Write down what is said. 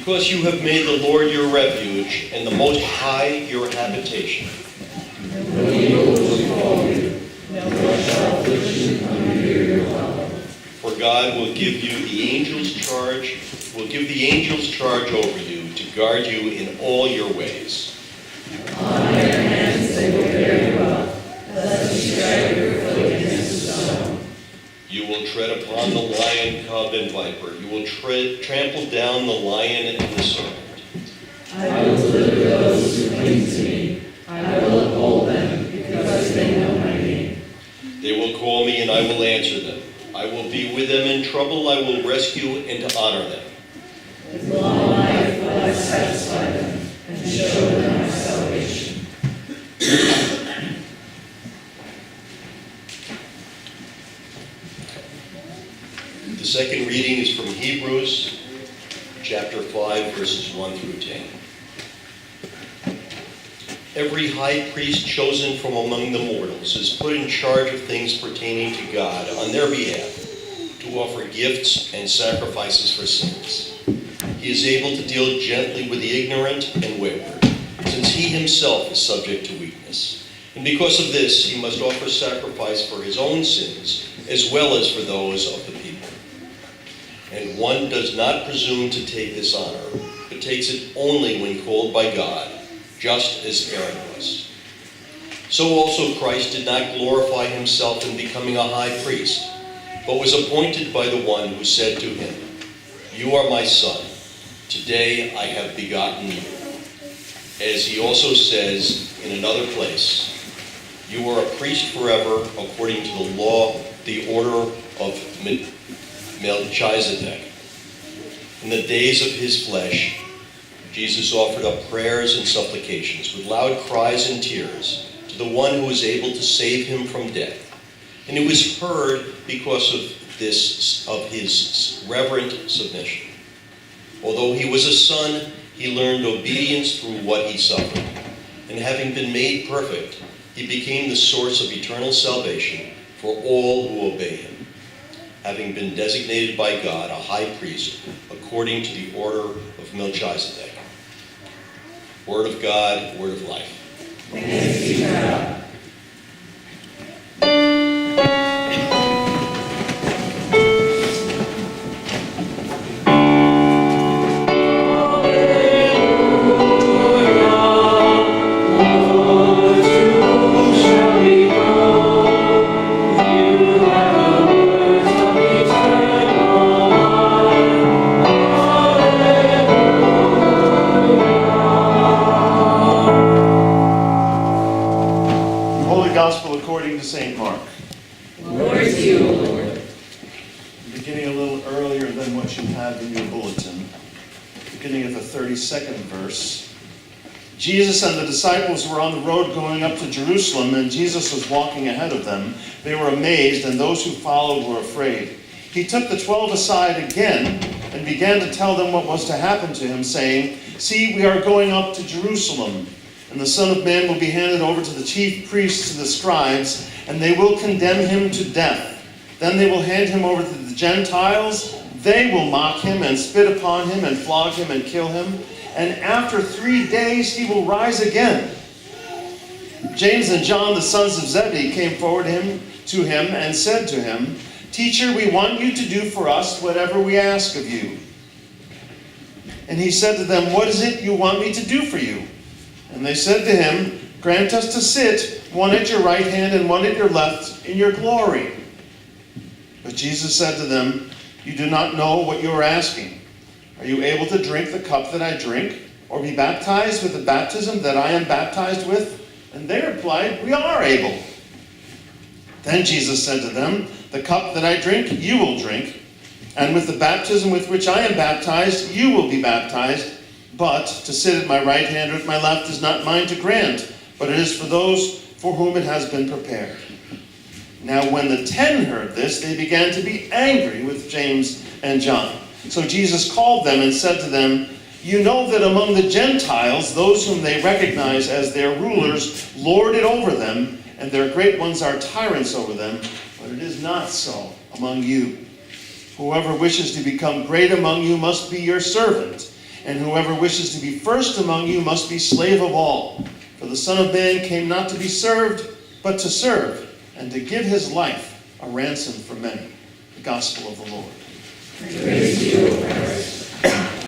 Because you have made the Lord your refuge, and the Most High your habitation. For God will give the angels charge over you to guard you in all your ways. On their hands they will bear you up, lest you strike your foot against a stone. You will tread upon the lion, cub, and viper. You will trample down the lion and the serpent. I will deliver those who cling to me. I will uphold them, because they know my name. They will call me, and I will answer them. I will be with them in trouble. I will rescue and honor them. With long life will I satisfy them, and show them my salvation. The second reading is from Hebrews, chapter 5, verses 1 through 10. Every high priest chosen from among the mortals is put in charge of things pertaining to God on their behalf, to offer gifts and sacrifices for sins. He is able to deal gently with the ignorant and wayward, since he himself is subject to weakness. And because of this, he must offer sacrifice for his own sins, as well as for those of the people. And one does not presume to take this honor, but takes it only when called by God, just as Aaron was. So also Christ did not glorify himself in becoming a high priest, but was appointed by the one who said to him, "You are my son, today I have begotten you." As he also says in another place, "You are a priest forever according to the law, the order of Melchizedek." In the days of his flesh, Jesus offered up prayers and supplications with loud cries and tears to the one who was able to save him from death. And it was heard because of his reverent submission. Although he was a son, he learned obedience through what he suffered. And having been made perfect, he became the source of eternal salvation for all who obey him, having been designated by God a high priest according to the order of Melchizedek. Word of God, word of life. Thanks be to God. Gospel according to St. Mark. Glory to you, O Lord. Beginning a little earlier than what you have in your bulletin, beginning at the 32nd verse. Jesus and the disciples were on the road going up to Jerusalem, and Jesus was walking ahead of them. They were amazed, and those who followed were afraid. He took the 12 aside again and began to tell them what was to happen to him, saying, "See, we are going up to Jerusalem, and the Son of Man will be handed over to the chief priests and the scribes, and they will condemn him to death. Then they will hand him over to the Gentiles. They will mock him and spit upon him and flog him and kill him. And after 3 days he will rise again." James and John, the sons of Zebedee, came forward to him and said to him, "Teacher, we want you to do for us whatever we ask of you." And he said to them, "What is it you want me to do for you?" And they said to him, "Grant us to sit, one at your right hand and one at your left, in your glory." But Jesus said to them, "You do not know what you are asking. Are you able to drink the cup that I drink, or be baptized with the baptism that I am baptized with?" And they replied, "We are able." Then Jesus said to them, "The cup that I drink, you will drink, and with the baptism with which I am baptized, you will be baptized. But to sit at my right hand or at my left is not mine to grant, but it is for those for whom it has been prepared." Now when the 10 heard this, they began to be angry with James and John. So Jesus called them and said to them, "You know that among the Gentiles, those whom they recognize as their rulers lord it over them, and their great ones are tyrants over them, but it is not so among you. Whoever wishes to become great among you must be your servant. And whoever wishes to be first among you must be slave of all. For the Son of Man came not to be served, but to serve, and to give his life a ransom for many. The Gospel of the Lord. Praise to you, O Christ.